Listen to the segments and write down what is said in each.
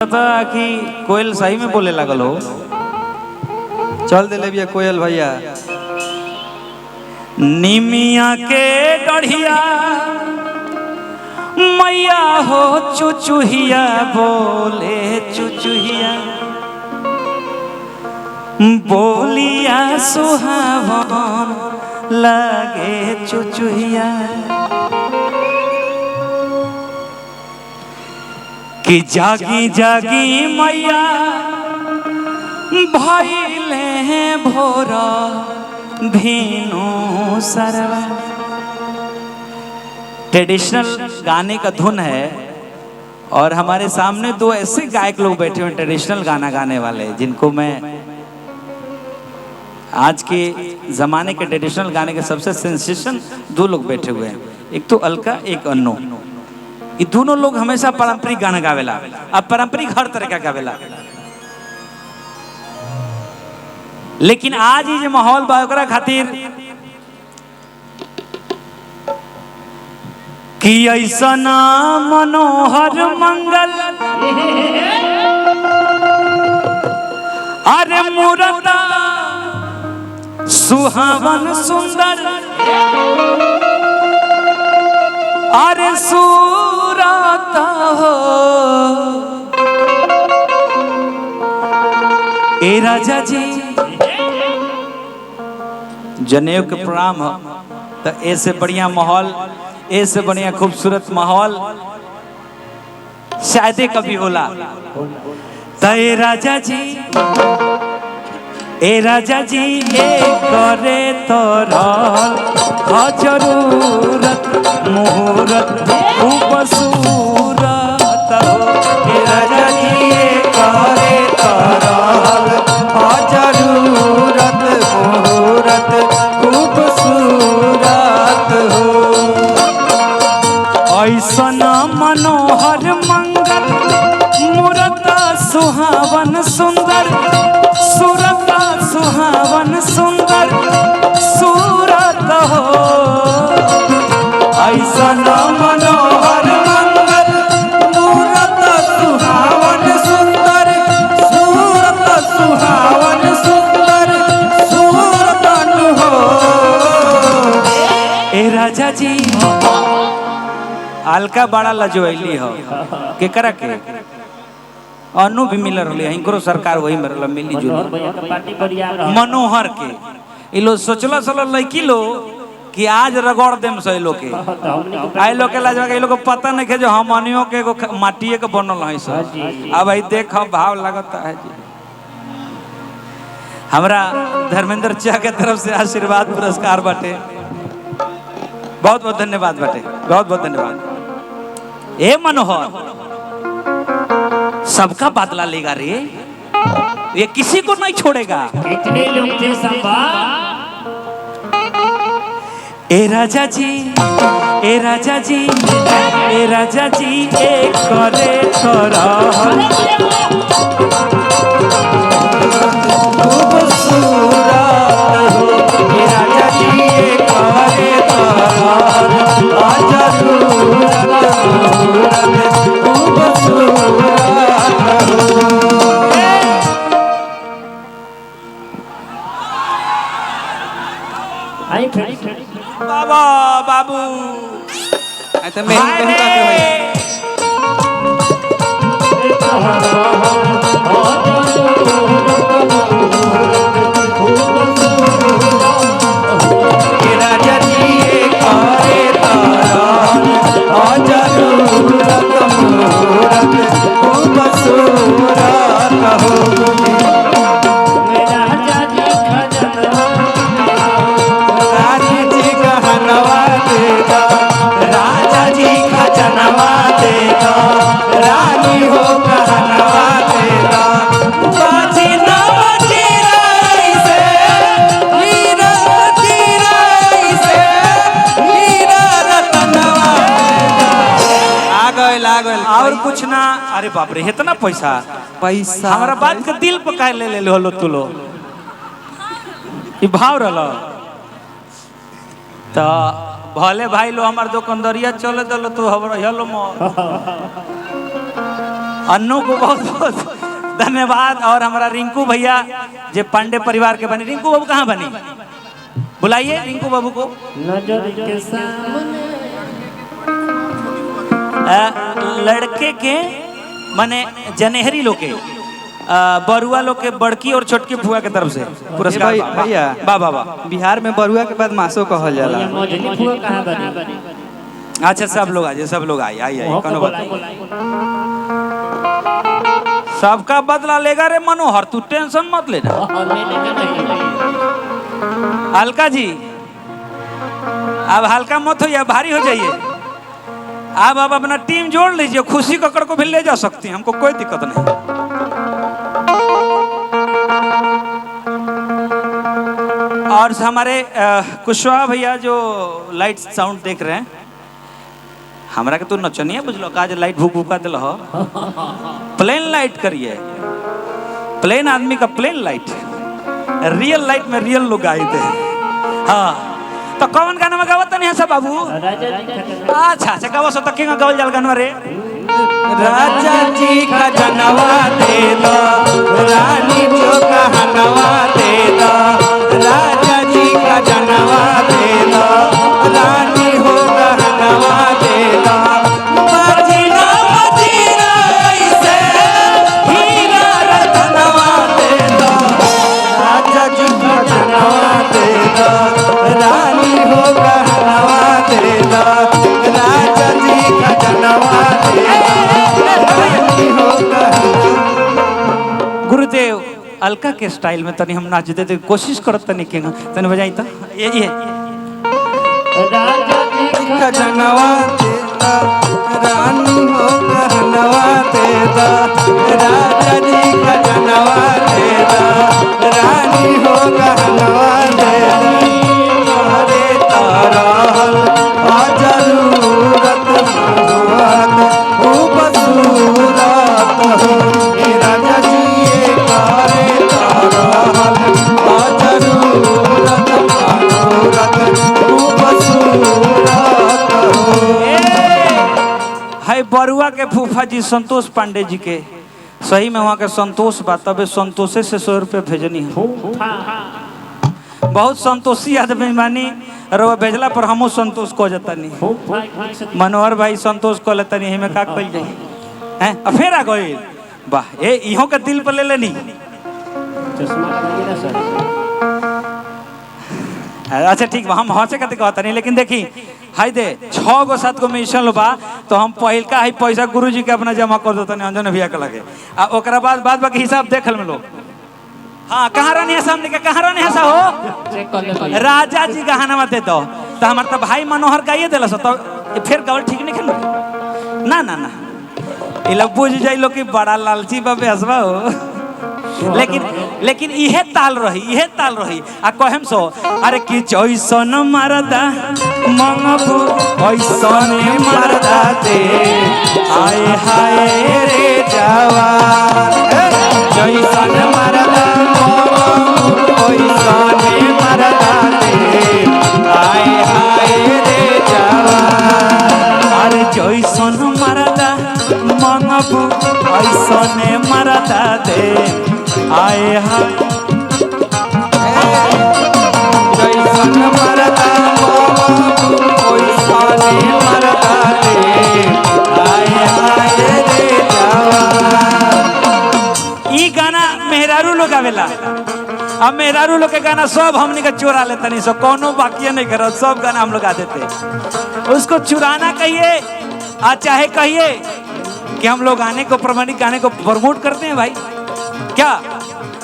था कि कोयल सही में बोले लगल हो। चल दे ले कोयल भैया। निमिया के गढ़िया मैया हो चुचुहिया बोले चुचुहिया बोलिया सुहावन लगे चुचुहिया कि जागी जागी मैया भइले भोरा भीनु सरवा। ट्रेडिशनल गाने का धुन है और हमारे सामने दो ऐसे गायक लोग बैठे हुए ट्रेडिशनल गाना गाने वाले जिनको मैं आज के जमाने के ट्रेडिशनल गाने के सबसे सेंसेशन दो लोग बैठे हुए हैं, एक तो अलका एक अन्नू। ये दोनों लोग हमेशा पारंपरिक गाना गावेला, अब पारंपरिक हर तरह का गावेला, लेकिन आज ही जो माहौल बा ओकरा खातिर कि ऐसा ना मनोहर मंगल अरे मूरता सुहावन सुंदर अरे सूरत हो ए राजा जी जनेऊ के प्रणाम हो। तो ऐसे बढ़िया माहौल, ऐसे बढ़िया खूबसूरत माहौल शायद कभी होला। तो ए राजा जी ए करे तोरा जरूरत मुहूर्त खूबसूरत हो। ए राजा जी ए करे तोरा जरूरत मुहूर्त खूबसूरत हो। ऐसन मनोहर मंगल मूरत सुहावन सुंदर सूरत सुहावन सुंदर सूरत हो। ऐसन मनोहर मंगल मूरत सुहावन सुंदर सूरत सुहावन सुंदर सूरत हो। ए राजा जी अलका बड़ा लजोइली हो के करा के अनु भी मिल रही है, इनको सरकार वही मिली जुली मनोहर के ये लो सोचला सलो लड़की लो कि आज रगड़ देम सही लोग के आई लोग के लाजवा के लोग को पता नहीं है जो हम अनियों के माटिए के बनल है सब। अब भाई देखो भाव लगता है जी। हमरा धर्मेंद्र चा के तरफ से आशीर्वाद पुरस्कार बाटे, बहुत बहुत धन्यवाद बाटे, बहुत बहुत धन्यवाद। ए मनोहर सबका बदला लेगा रे, ये किसी को नहीं छोड़ेगा। कितने लोग थे संभा? ए राजा जी ए राजा जी ए राजा जी ए करे तोरा खूबसूरत हो। ए राजा जी ए करे तोरा जरूरत खूबसूरत बाबा बाबू तो मेहनत का के भाई राजा जी करे तारा जरूरत मूरत खूबसूरत हो। राजा जी खजनवा देगा रानी हो कहनवा देगा बाजी ना बजी रही से हीरा तीराई से हीरा रतनवा आ गइल और कुछ ना। अरे बाप रे इतना पैसा हमारा बात के दिल पे काहे ले लो तू लो ई भाव रहलो। तो भले भाई लो हमार दुकानदारिया चले दलो तो हमरा हेलो अन्नू को बहुत बहुत धन्यवाद। और हमारा रिंकू भैया जो पांडे परिवार के बने। रिंकू बाबू कहाँ बने? बुलाइए रिंकू बाबू को। नजर के सामने लड़के के माने जनेहरी लोग के बरुआ लोग के बड़की और छोटकी फुआ के तरफ से पुरस्कार। भैया वाह वाह वाह। बिहार में बरुआ के बाद मासो कहल जाला। मौजनी फुआ कहाँ बनी? अच्छा सब लोग आइए, सब लोग आइए आइए कोनो बात नहीं। सबका बदला लेगा रे मनोहर, तू टेंशन मत लेना। अलका जी अब हल्का मत होइए, भारी हो जाइए। अब अपना टीम जोड़ लीजिए, खुशी ककड़ को भी ले जा सकती हैं, हमको कोई दिक्कत नहीं। और हमारे कुशवाहा भैया जो लाइट साउंड देख रहे हैं, हमरा के तो नचनिया बुझलो का जे लाइट भूक भूका दिल हो। प्लेन लाइट करिए, प्लेन आदमी का प्लेन लाइट, रियल लाइट में रियल लोग आए थे। हाँ तो कौन गाना में गावत नहीं है सब बाबू? अच्छा अच्छा गावो सो तक गावल जाल गाना रे। राजा जी का जनवा दे दो, रानी जो कहनवा दे दो। राजा जी का जनवा दे दो, रानी हो कहनवा दे दो। बजना बजना ऐसे हीरा रतनवा दे दो। राजा जी का जनवा दे दो, रानी हो कहनवा दे दो। राजा जी का जनवा दे गुरुदेव अलका के स्टाइल में तनी हम नाच देते कोशिश करत तनी के तनी बजाई तो ये राजा जी का जनवा देता, रानी हो कहनवा देता। राजा जी का जनवा देता, रानी हो कहनवा देता। अरे तारहल आ जरूरत खूबसूरत हो। राजा जी ये करे तारहल आ जरूरत खूबसूरत हो। है बरुआ के फूफा जी संतोष पांडे जी के, सही में वहाँ के संतोष बा, तबे संतोषे से 100 रुपये भेजनी है। बहुत संतोषी आदमी मानी, और वो भेजला पर हमो संतोष को जाता नहीं। मनोहर भाई संतोष को लेता नहीं, हमें का कल जाए हैं फिर आ गए। वाह ये इहों का दिल पर ले लेनी। अच्छा ठीक बा, हम हंसे कहते कहता नहीं, लेकिन देखी हाय दे 6 गो 7 गो मिशन बा, तो हम पहिलका है पैसा गुरुजी के अपना जमा कर देता नहीं, अंजन भैया के लगे। आ ओकरा बाद बाकी हिसाब देख ल लोग। हाँ कहाँ रहनी है सामने के, कहाँ रहनी है सा हो? राजा जी का हनामा दे दो तो हमारे तो भाई मनोहर गाइए दिला सो, तो फिर गवल ठीक नहीं खेल ना ना ना। ये लोग बुझ जाए लोग कि बड़ा लालची बाबे हसबा हो। लेकिन इहे ताल रही आ कहम सो अरे कि जैसन मरदा मंगबू ऐसन मरदा दे। हाय हाय रे जवान, जैसन मरदा ओइसने मरदा दे। हाय हाय रे जवान, अरे जैसन मरदा मंगबू ऐसने मरदा दे। आए हाय जैसन मरदा ओइसने मरदा दे। हाय हाय रे जवान। ई गाना मेहरारू लोग आवेला, अब मेहरारू लोग के गाना सब हमने का चुरा लेता नहीं, सब कोनो बाकी नहीं करत, सब गाना हम लोग गा देते। उसको चुराना कहिए आ चाहे कहिए कि हम लोग गाने को प्रमाणिक गाने को प्रमोट करते हैं भाई। क्या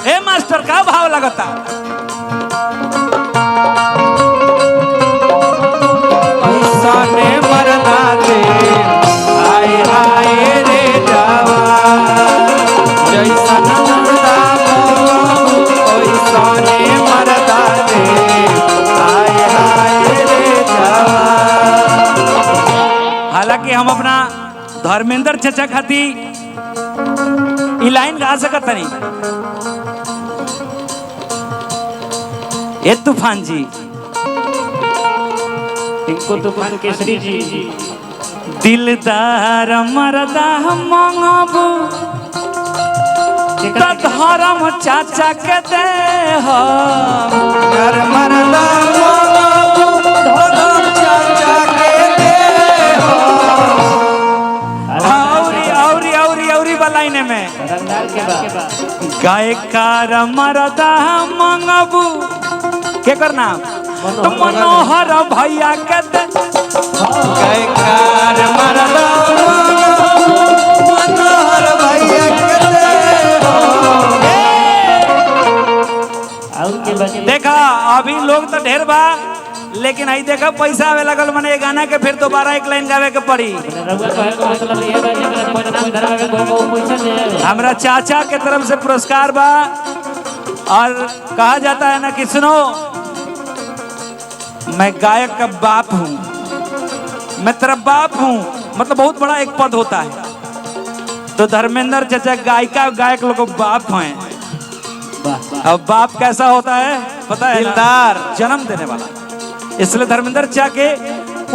ए मास्टर का भाव लगता? ऐसने मरदा दे। हाय हाय रे जवान, जैसन मरदा ओइसने मरदा दे। हाय हाय रे जवान। हालांकि हम अपना धर्मेंद्र चचा खाती ई लाइन गा सकत नहीं। ए तूफान जी, इनको तूफान केसरी जी दिलदार मरदा मंगबू तो धर्म चाचा के दे हो यार मरदा मंगबू धर्म चाचा के दे हो। औरी बलाइने में रंगदार के बाद गायकार मरदा मंगबू के करना तो मनोहर भैया के दे गायकार मरदा मंगबू मनोहर भैया के दे हो। और के बाद देखा अभी लोग तो ढेर बा लेकिन आई देखा पैसा आवे लगल मने ये गाना के फिर दोबारा एक लाइन गावे के पड़ी। रउआ कहे का मतलब ये बा जे मेरा नाम धरवा के को पैसा दे हमरा चाचा के तरफ से पुरस्कार बा और कहा जाता है ना कि सुनो मैं गायक का बाप हूँ, मैं तेरा बाप हूँ, मतलब बहुत बड़ा एक पद होता है। तो धर्मेंद्र चाचा गायिका गायक लोग को बाप हैं। अब बाप कैसा होता है पता है? दिलदार, जन्म देने वाला। इसलिए धर्मेंद्र चाचा के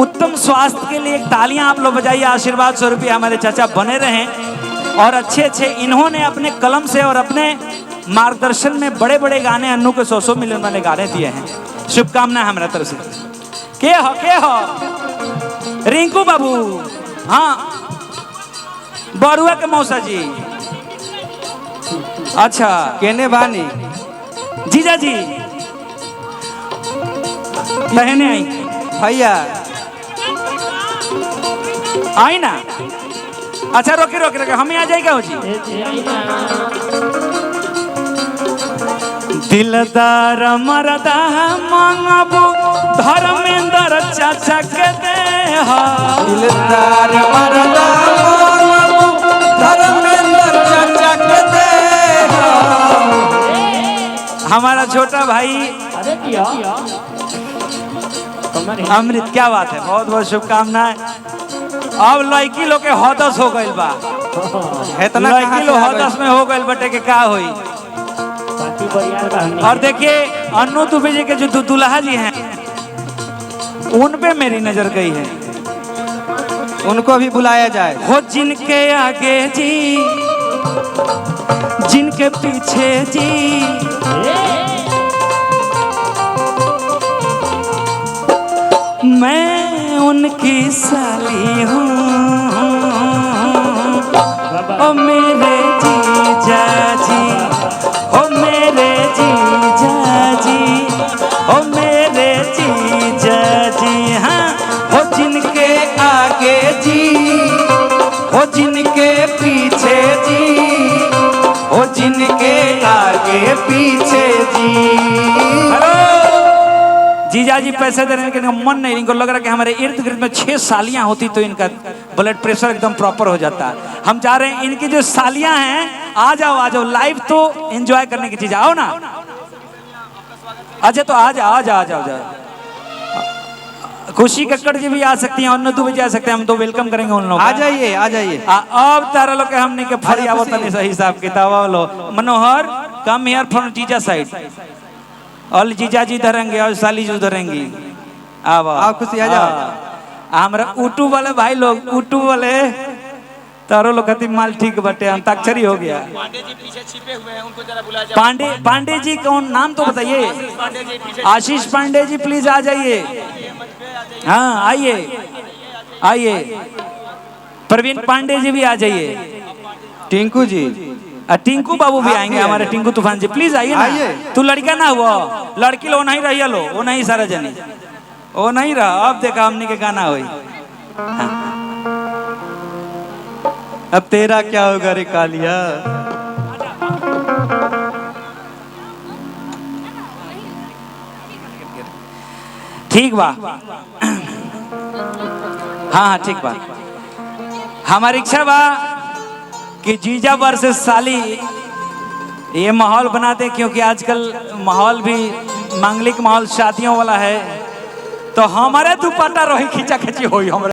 उत्तम स्वास्थ्य के लिए तालियां आप लोग बजाइए, आशीर्वाद स्वरूप हमारे चाचा बने रहें और अच्छे अच्छे इन्होंने अपने कलम से और अपने मार्गदर्शन में बड़े बड़े गाने अन्नू के 100 मिलियन वाले गाने दिए हैं। शुभकामनाएं हमारा तरफ से। के हो रिंकू बाबू, हाँ बरुआ के मौसा जी, अच्छा केने बानी जीजा जी बहने आई भैया आई ना। अच्छा रोके हम ही आ जाएगा हो जी। दिलदार मरदा मंगबू धर्मेंद्र चाचा के दे हो। दिलदार मरदा मंगबू धर्मेंद्र चाचा के दे हो। हमारा छोटा भाई अरे किया अमृत, क्या बात है, बहुत बहुत शुभकामनाएं। अब लड़की लोग के हदस हो गइल बा, इतना लड़की लोग हदस में हो गइल बटे के का होई। बाकी बढ़िया बा हमनी और देखिए अन्नू दुबे जी के जो दुल्हा जी हैं उन पे मेरी नजर गई है। उनको भी बुलाया जाए। हो जिनके आगे जी जिनके पीछे जी मैं उनकी साली हूँ। ओ मेरे जीजा जी, ओ मेरे जीजा जी, ओ मेरे जीजा जी, हाँ हो जिनके आगे जी हो जिनके पीछे जी हो जिनके आगे पीछे जी। जीजा जी पैसे देने के मन नहीं, इनको लग रहा है कि हमारे इर्द गिर्द में 6 सालियां होती तो इनका ब्लड प्रेशर एकदम प्रॉपर हो जाता। हम चाह रहे हैं इनकी जो सालियां हैं आ जाओ लाइव तो एंजॉय करने की चीज, आओ ना। अच्छा तो आ जाओ। खुशी कक्कड़ जी भी आ सकती हैं, अन्नू दुबे जी आ सकते हैं, हम तो वेलकम करेंगे उन लोगों आ का। जाइए आ जाइए। अब तारा लोग के हमने के फरी आवत नहीं सही हिसाब किताब लो। मनोहर कम हियर फ्रॉम जीजा साइड, और जीजा जी धरेंगे और साली जी धरेंगी। आओ खुशी आ जाओ। हमरा उटू वाले भाई लोग, उटू वाले तारो लोग कहती माल ठीक बटे, अंताक्षरी हो गया। पांडे जी पीछे छिपे हुए हैं, उनको जरा बुला जाओ। पांडे जी कौन, नाम तो बताइए। पांडे जी पीछे आशीष पांडे जी प्लीज आ जाइए। हाँ आइए। प्रवीण पांडे जी भी आ जाइए। टिंकू जी, टिंकू बाबू भी आएंगे, हमारे टिंकू तूफान जी प्लीज आइए ना। तू लड़का ना हुआ, लड़की लो नहीं रही लो, वो नहीं सारा जनी, वो नहीं रहा। अब देखा हमने के गाना हुई। हाँ। अब तेरा क्या होगा रे कालिया। ठीक बा, हाँ ठीक बा। हमारी इच्छा बा कि जीजा वर्सेस साली ये माहौल बना दे, क्योंकि आजकल माहौल भी मांगलिक माहौल शादियों वाला है। तो हमारे दुपट्टा रोही खींचा खींची हुई हमारे